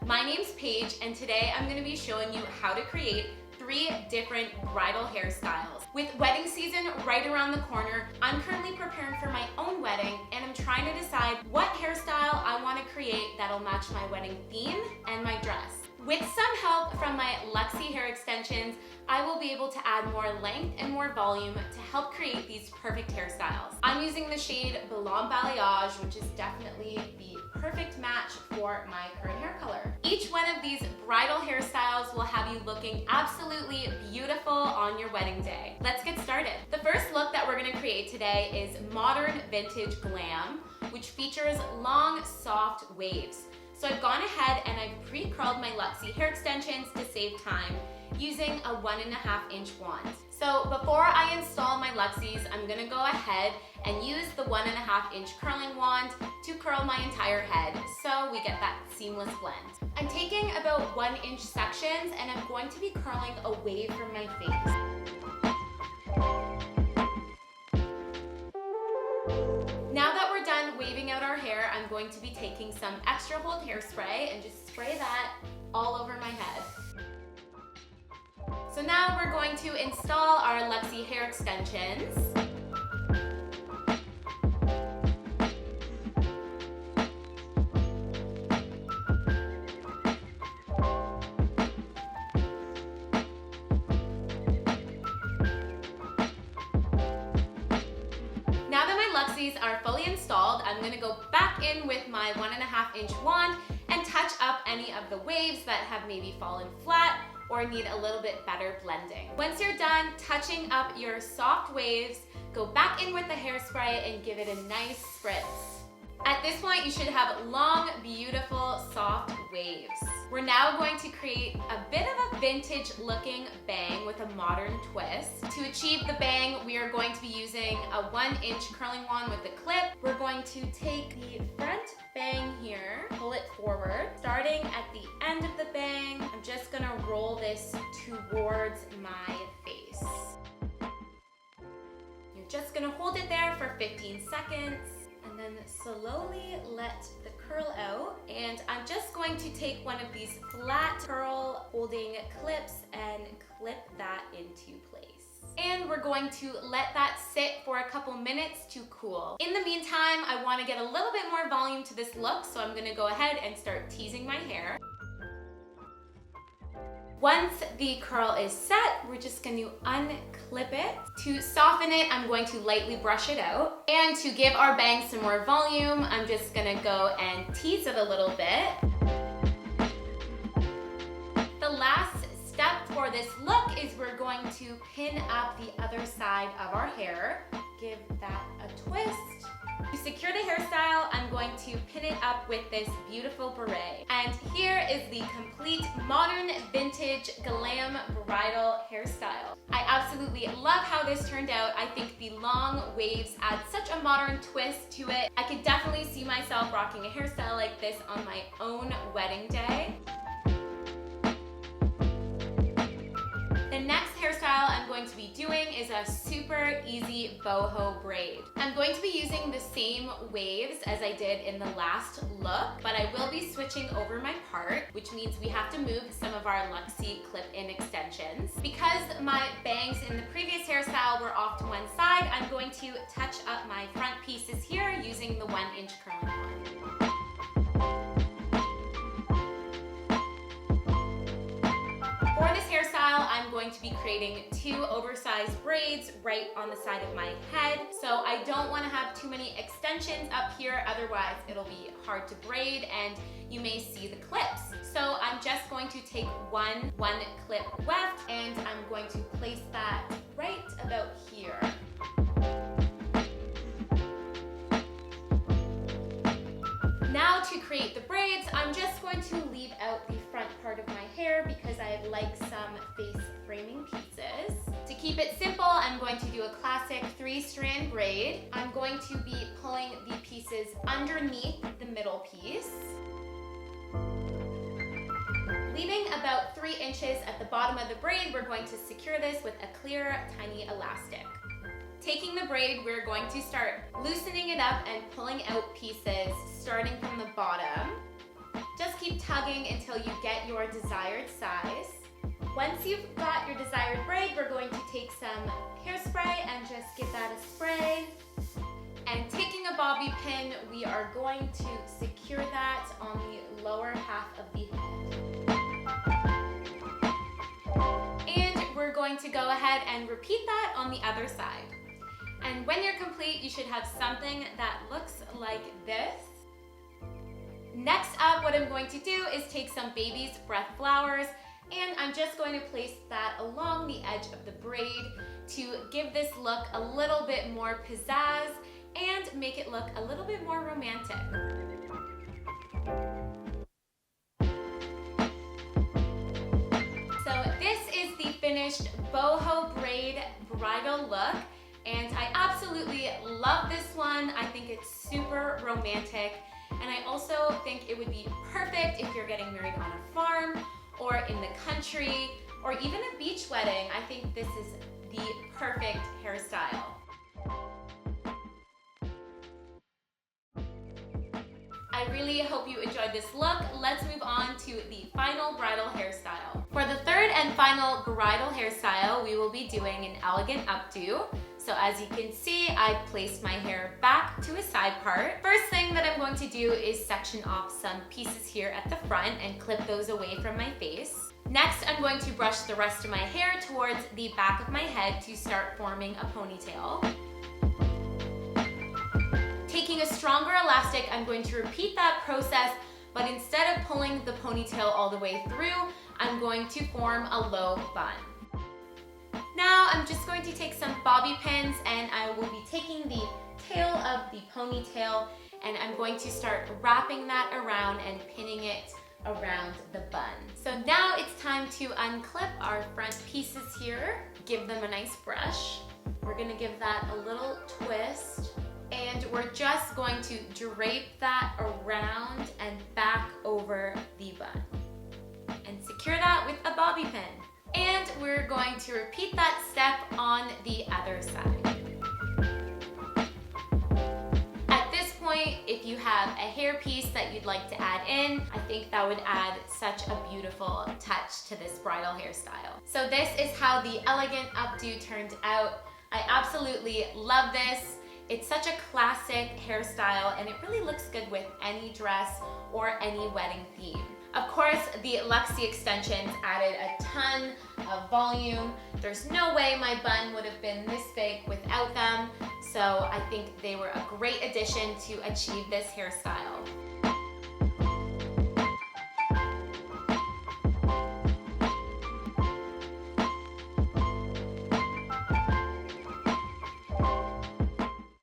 My name's Paige, and today I'm going to be showing you how to create 3 different bridal hairstyles. With wedding season right around the corner, I'm currently preparing for my own wedding, and I'm trying to decide what hairstyle I want to create that'll match my wedding theme and my dress. With some help from my Luxy Hair extensions, I will be able to add more length and more volume to help create these perfect hairstyles. I'm using the shade Blonde Balayage, which is definitely the perfect match for my current hair color. Each one of these bridal hairstyles will have you looking absolutely beautiful on your wedding day. Let's get started. The first look that we're going to create today is Modern Vintage Glam, which features long, soft waves. So I've gone ahead and I've pre-curled my Luxy hair extensions to save time using a 1.5 inch wand. So before I install my Luxys, I'm gonna go ahead and use the 1.5 inch curling wand to curl my entire head so we get that seamless blend. I'm taking about 1 inch sections and I'm going to be curling away from my face. Now that we're done waving out our hair, I'm going to be taking some extra hold hairspray and just spray that all over my head. So now we're going to install our Luxy hair extensions. Now that my Luxys are fully installed, I'm going to go back in with my 1.5 inch wand and touch up any of the waves that have maybe fallen flat or need a little bit better blending. Once you're done touching up your soft waves, go back in with the hairspray and give it a nice spritz. At this point, you should have long, beautiful, soft waves. We're now going to create a bit of a vintage looking bang with a modern twist. To achieve the bang, we are going to be using a 1 inch curling wand with a clip. We're going to take the front bang here, pull it forward. Starting at the end of the bang, I'm just gonna roll this towards my face. You're just gonna hold it there for 15 seconds. And then slowly let the curl out. And I'm just going to take one of these flat curl holding clips and clip that into place. And we're going to let that sit for a couple minutes to cool. In the meantime, I want to get a little bit more volume to this look, so I'm going to go ahead and start teasing my hair. Once the curl is set, we're just going to unclip it. To soften it, I'm going to lightly brush it out. And to give our bang some more volume, I'm just going to go and tease it a little bit. The last step for this look is we're going to pin up the other side of our hair. Give that a twist. To secure the hairstyle, I'm going to pin it up with this beautiful beret. And here is the complete modern vintage glam bridal hairstyle. I absolutely love how this turned out. I think the long waves add such a modern twist to it. I could definitely see myself rocking a hairstyle like this on my own wedding day. The next hairstyle I'm going to be doing is a super easy boho braid. I'm going to be using the same waves as I did in the last look, but I will be switching over my part, which means we have to move some of our Luxy clip-in extensions. Because my bangs in the previous hairstyle were off to one side, I'm going to touch up my front pieces here using the 1 inch curling wand. For this hairstyle, I'm going to be creating 2 oversized braids right on the side of my head. So I don't want to have too many extensions up here, otherwise it'll be hard to braid and you may see the clips. So I'm just going to take one clip left and I'm going to place that right about here. Now to create the braids, I'm just going to leave out the front part of my hair because I like some face framing pieces. To keep it simple, I'm going to do a classic 3-strand braid. I'm going to be pulling the pieces underneath the middle piece, leaving about 3 inches at the bottom of the braid. We're going to secure this with a clear, tiny elastic. Taking the braid, we're going to start loosening it up and pulling out pieces starting from the bottom. Just just keep tugging until you get your desired size. Once you've got your desired braid, we're going to take some hairspray and just give that a spray. And taking a bobby pin, we are going to secure that on the lower half of the head. And we're going to go ahead and repeat that on the other side. And when you're complete, you should have something that looks like this. Next up, what I'm going to do is take some baby's breath flowers, and I'm just going to place that along the edge of the braid to give this look a little bit more pizzazz and make it look a little bit more romantic. So this is the finished boho braid bridal look, and I absolutely love this one. I think it's super romantic, and I also think it would be perfect if you're getting married on a farm or in the country or even a beach wedding. I think this is the perfect hairstyle. I really hope you enjoyed this look. Let's move on to the final bridal hairstyle. For the third and final bridal hairstyle, we will be doing an elegant updo. So as you can see, I placed my hair back to a side part. First thing that I'm going to do is section off some pieces here at the front and clip those away from my face. Next, I'm going to brush the rest of my hair towards the back of my head to start forming a ponytail. Taking a stronger elastic, I'm going to repeat that process, but instead of pulling the ponytail all the way through, I'm going to form a low bun. Now I'm just going to take some bobby pins, and I will be taking the tail of the ponytail, and I'm going to start wrapping that around and pinning it around the bun. So now it's time to unclip our front pieces here. Give them a nice brush. We're gonna give that a little twist, and we're just going to drape that around and back over the bun and secure that with a bobby pin. And we're going to repeat that step on the other side. At this point, if you have a hairpiece that you'd like to add in, I think that would add such a beautiful touch to this bridal hairstyle. So this is how the elegant updo turned out. I absolutely love this. It's such a classic hairstyle, and it really looks good with any dress or any wedding theme. Of course, the Luxy extensions added a ton of volume. There's no way my bun would have been this big without them, so I think they were a great addition to achieve this hairstyle.